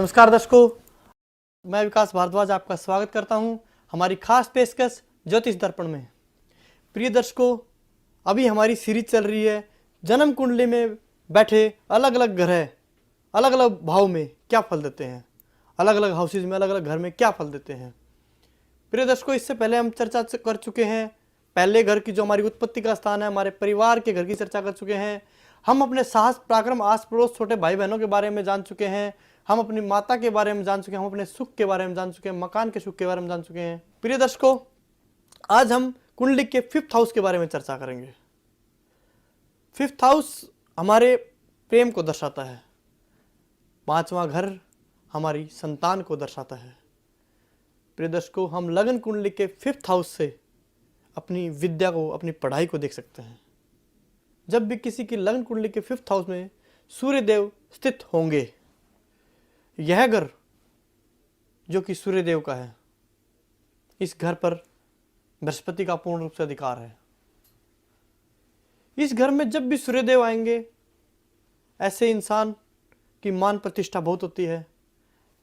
नमस्कार दर्शकों, मैं विकास भारद्वाज आपका स्वागत करता हूं हमारी खास पेशकश ज्योतिष दर्पण में। प्रिय दर्शकों, अभी हमारी सीरीज चल रही है जन्म कुंडली में बैठे अलग अलग ग्रह अलग अलग भाव में क्या फल देते हैं, अलग अलग हाउसेज में अलग अलग घर में क्या फल देते हैं। प्रिय दर्शकों, इससे पहले हम चर्चा कर चुके हैं पहले घर की जो हमारी उत्पत्ति का स्थान है, हमारे परिवार के घर की चर्चा कर चुके हैं। हम अपने साहस पराक्रम आस पड़ोस छोटे भाई बहनों के बारे में जान चुके हैं, हम अपनी माता के बारे में जान चुके हैं, हम अपने सुख के बारे में जान चुके हैं, मकान के सुख के बारे में जान चुके हैं। प्रिय दर्शकों, आज हम कुंडली के 5th हाउस के बारे में चर्चा करेंगे। 5th हाउस हमारे प्रेम को दर्शाता है, 5वां घर हमारी संतान को दर्शाता है। प्रिय दर्शकों, हम लग्न कुंडली के 5th हाउस से अपनी विद्या को, अपनी पढ़ाई को देख सकते हैं। जब भी किसी की लग्न कुंडली के 5th हाउस में सूर्य देव स्थित होंगे, यह घर जो कि सूर्य देव का है, इस घर पर बृहस्पति का पूर्ण रूप से अधिकार है। इस घर में जब भी सूर्य देव आएंगे, ऐसे इंसान की मान प्रतिष्ठा बहुत होती है,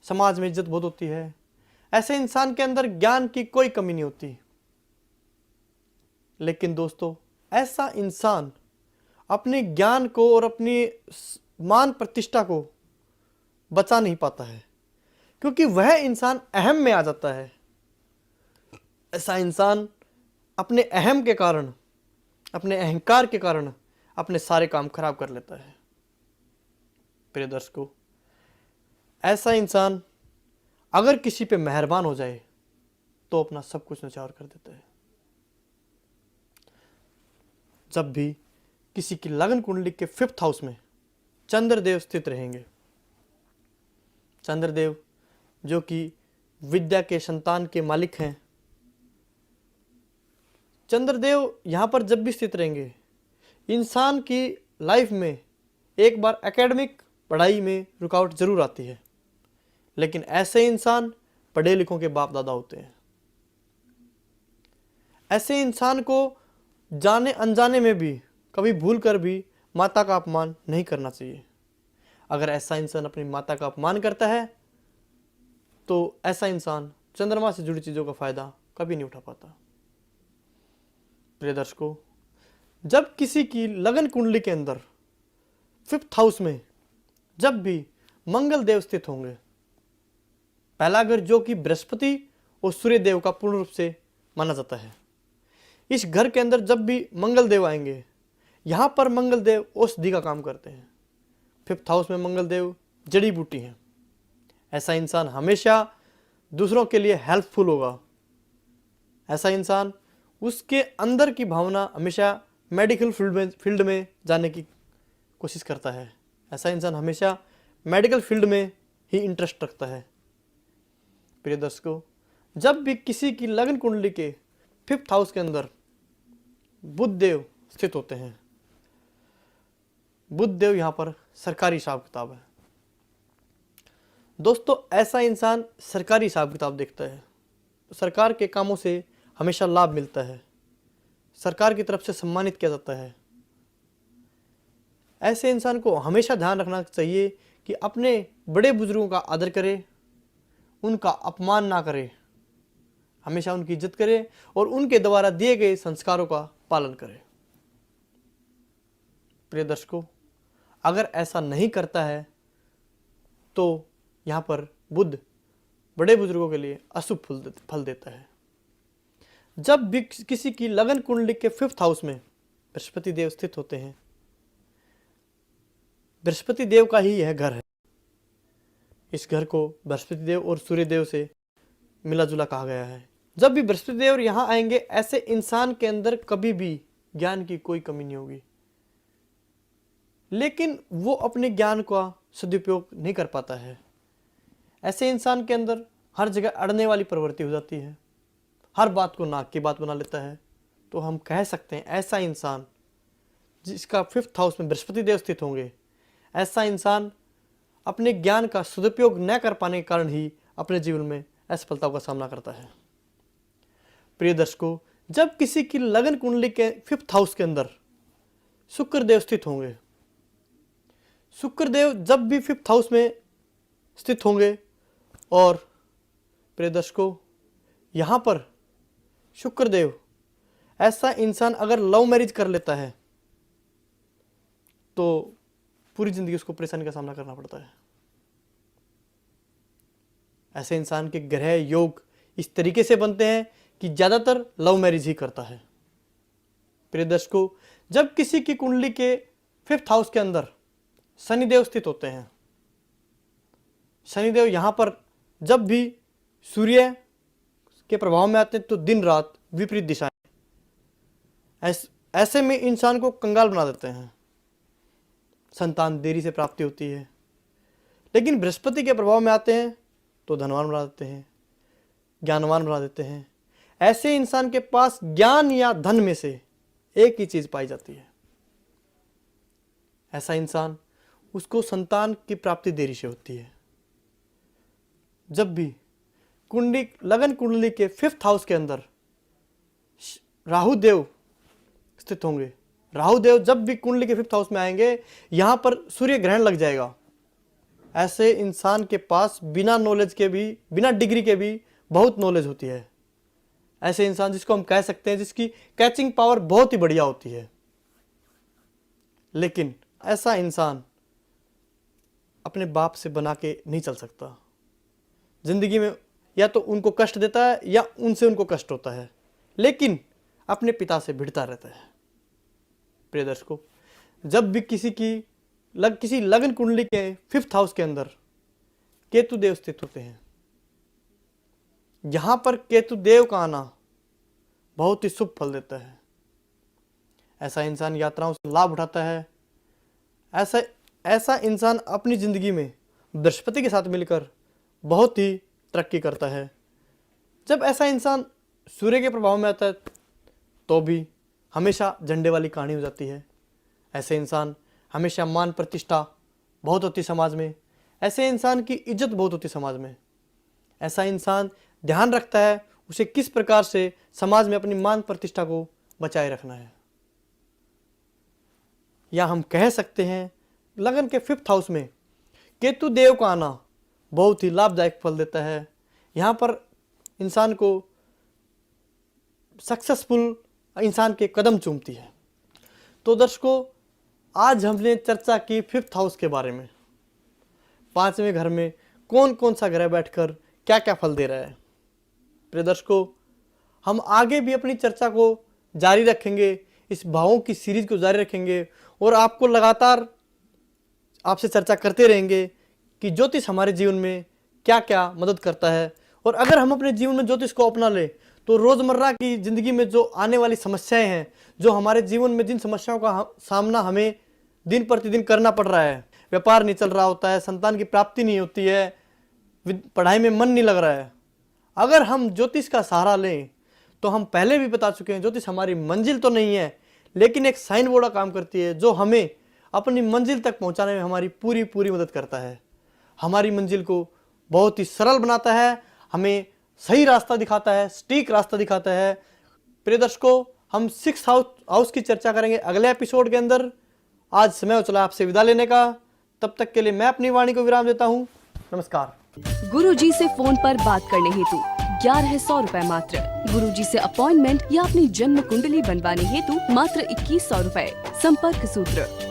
समाज में इज्जत बहुत होती है। ऐसे इंसान के अंदर ज्ञान की कोई कमी नहीं होती। लेकिन दोस्तों, ऐसा इंसान अपने ज्ञान को और अपनी मान प्रतिष्ठा को बचा नहीं पाता है, क्योंकि वह इंसान अहम में आ जाता है। ऐसा इंसान अपने अहम के कारण, अपने अहंकार के कारण अपने सारे काम खराब कर लेता है। प्रिय दर्शकों, ऐसा इंसान अगर किसी पे मेहरबान हो जाए तो अपना सब कुछ न्यौछावर कर देता है। जब भी किसी की लग्न कुंडली के 5th हाउस में चंद्रदेव स्थित रहेंगे, चंद्रदेव जो कि विद्या के संतान के मालिक हैं, चंद्रदेव यहां पर जब भी स्थित रहेंगे, इंसान की लाइफ में एक बार एकेडमिक पढ़ाई में रुकावट जरूर आती है, लेकिन ऐसे इंसान पढ़े लिखों के बाप दादा होते हैं। ऐसे इंसान को जाने अनजाने में भी कभी भूल कर भी माता का अपमान नहीं करना चाहिए। अगर ऐसा इंसान अपनी माता का अपमान करता है तो ऐसा इंसान चंद्रमा से जुड़ी चीजों का फायदा कभी नहीं उठा पाता। प्रिय दर्शकों, जब किसी की लगन कुंडली के अंदर 5th हाउस में जब भी मंगल देव स्थित होंगे, पहला घर जो कि बृहस्पति और सूर्य देव का पूर्ण रूप से माना जाता है, इस घर के अंदर जब भी मंगल देव आएंगे, यहां पर मंगल देव औषधि का काम करते हैं। 5th हाउस में मंगल देव जड़ी बूटी हैं। ऐसा इंसान हमेशा दूसरों के लिए हेल्पफुल होगा। ऐसा इंसान, उसके अंदर की भावना हमेशा मेडिकल फील्ड में जाने की कोशिश करता है। ऐसा इंसान हमेशा मेडिकल फील्ड में ही इंटरेस्ट रखता है। प्रिय दर्शकों, जब भी किसी की लग्न कुंडली के 5th हाउस के अंदर बुध देव स्थित होते हैं, बुध देव यहां पर सरकारी हिसाब किताब है। दोस्तों, ऐसा इंसान सरकारी हिसाब किताब देखता है, सरकार के कामों से हमेशा लाभ मिलता है, सरकार की तरफ से सम्मानित किया जाता है। ऐसे इंसान को हमेशा ध्यान रखना चाहिए कि अपने बड़े बुजुर्गों का आदर करे, उनका अपमान ना करे, हमेशा उनकी इज्जत करे और उनके द्वारा दिए गए संस्कारों का पालन करे। प्रिय दर्शकों, अगर ऐसा नहीं करता है तो यहां पर बुध बड़े बुजुर्गों के लिए अशुभ फल देता है। जब भी किसी की लगन कुंडली के 5th हाउस में बृहस्पति देव स्थित होते हैं, बृहस्पति देव का ही यह घर है। इस घर को बृहस्पति देव और सूर्य देव से मिला जुला कहा गया है। जब भी बृहस्पति देव यहां आएंगे, ऐसे इंसान के अंदर कभी भी ज्ञान की कोई कमी नहीं होगी, लेकिन वो अपने ज्ञान का सदुपयोग नहीं कर पाता है। ऐसे इंसान के अंदर हर जगह अड़ने वाली प्रवृत्ति हो जाती है, हर बात को नाक की बात बना लेता है। तो हम कह सकते हैं ऐसा इंसान जिसका 5th हाउस में बृहस्पति देव स्थित होंगे, ऐसा इंसान अपने ज्ञान का सदुपयोग न कर पाने के कारण ही अपने जीवन में असफलताओं का सामना करता है। प्रिय दर्शकों, जब किसी की लगन कुंडली के 5th हाउस के अंदर शुक्र देव स्थित होंगे, शुक्र देव जब भी 5th हाउस में स्थित होंगे। और प्रिय दर्शकों, यहाँ पर शुक्रदेव, ऐसा इंसान अगर लव मैरिज कर लेता है तो पूरी जिंदगी उसको परेशानी का सामना करना पड़ता है। ऐसे इंसान के ग्रह योग इस तरीके से बनते हैं कि ज्यादातर लव मैरिज ही करता है। प्रिय दर्शकों, जब किसी की कुंडली के 5th हाउस के अंदर शनिदेव स्थित होते हैं, शनिदेव यहां पर जब भी सूर्य के प्रभाव में आते हैं तो दिन रात विपरीत दिशाएं, ऐसे में इंसान को कंगाल बना देते हैं। संतान देरी से प्राप्ति होती है। लेकिन बृहस्पति के प्रभाव में आते हैं तो धनवान बना देते हैं, ज्ञानवान बना देते हैं। ऐसे इंसान के पास ज्ञान या धन में से एक ही चीज पाई जाती है। ऐसा इंसान, उसको संतान की प्राप्ति देरी से होती है। जब भी कुंडली, लगन कुंडली के 5th हाउस के अंदर राहु देव स्थित होंगे, राहु देव जब भी कुंडली के 5th हाउस में आएंगे, यहां पर सूर्य ग्रहण लग जाएगा। ऐसे इंसान के पास बिना नॉलेज के भी, बिना डिग्री के भी बहुत नॉलेज होती है। ऐसे इंसान जिसको हम कह सकते हैं जिसकी कैचिंग पावर बहुत ही बढ़िया होती है। लेकिन ऐसा इंसान अपने बाप से बना के नहीं चल सकता। जिंदगी में या तो उनको कष्ट देता है या उनसे उनको कष्ट होता है, लेकिन अपने पिता से भिड़ता रहता है। प्रिय दर्शकों, जब भी किसी लगन कुंडली के 5th हाउस के अंदर केतु देव स्थित होते हैं, यहां पर केतु देव का आना बहुत ही शुभ फल देता है। ऐसा इंसान यात्राओं से लाभ उठाता है। ऐसा इंसान अपनी जिंदगी में बृहस्पति के साथ मिलकर बहुत ही तरक्की करता है। जब ऐसा इंसान सूर्य के प्रभाव में आता है तो भी हमेशा झंडे वाली कहानी हो जाती है। ऐसे इंसान हमेशा मान प्रतिष्ठा बहुत होती समाज में। ऐसे इंसान की इज्जत बहुत होती समाज में। ऐसा इंसान ध्यान रखता है उसे किस प्रकार से समाज में अपनी मान प्रतिष्ठा को बचाए रखना है। या हम कह सकते हैं लगन के 5th हाउस में केतु देव का आना बहुत ही लाभदायक फल देता है। यहाँ पर इंसान को सक्सेसफुल इंसान के कदम चूमती है। तो दर्शकों, आज हमने चर्चा की 5th हाउस के बारे में। 5वें घर में कौन कौन सा ग्रह बैठकर क्या क्या फल दे रहा है। प्रिय दर्शकों, हम आगे भी अपनी चर्चा को जारी रखेंगे, इस भावों की सीरीज को जारी रखेंगे और आपको लगातार आपसे चर्चा करते रहेंगे कि ज्योतिष हमारे जीवन में क्या क्या मदद करता है। और अगर हम अपने जीवन में ज्योतिष को अपना ले तो रोजमर्रा की जिंदगी में जो आने वाली समस्याएं हैं, जो हमारे जीवन में जिन समस्याओं का सामना हमें दिन प्रतिदिन करना पड़ रहा है, व्यापार नहीं चल रहा होता है, संतान की प्राप्ति नहीं होती है, पढ़ाई में मन नहीं लग रहा है, अगर हम ज्योतिष का सहारा लें तो हम पहले भी बता चुके हैं ज्योतिष हमारी मंजिल तो नहीं है, लेकिन एक साइन बोर्ड का काम करती है जो हमें अपनी मंजिल तक पहुंचाने में हमारी पूरी मदद करता है। हमारी मंजिल को बहुत ही सरल बनाता है, हमें सही रास्ता दिखाता है, सटीक रास्ता दिखाता है। प्रिय दर्शकों, हम 6th हाउस की चर्चा करेंगे अगले एपिसोड के अंदर। आज समय हो चला आपसे विदा लेने का। तब तक के लिए मैं अपनी वाणी को विराम देता हूँ। नमस्कार। गुरुजी से फोन पर बात करने हेतु 1100 रुपए मात्र। गुरुजी से अपॉइंटमेंट या अपनी जन्म कुंडली बनवाने हेतु मात्र 2100 रुपए। संपर्क सूत्र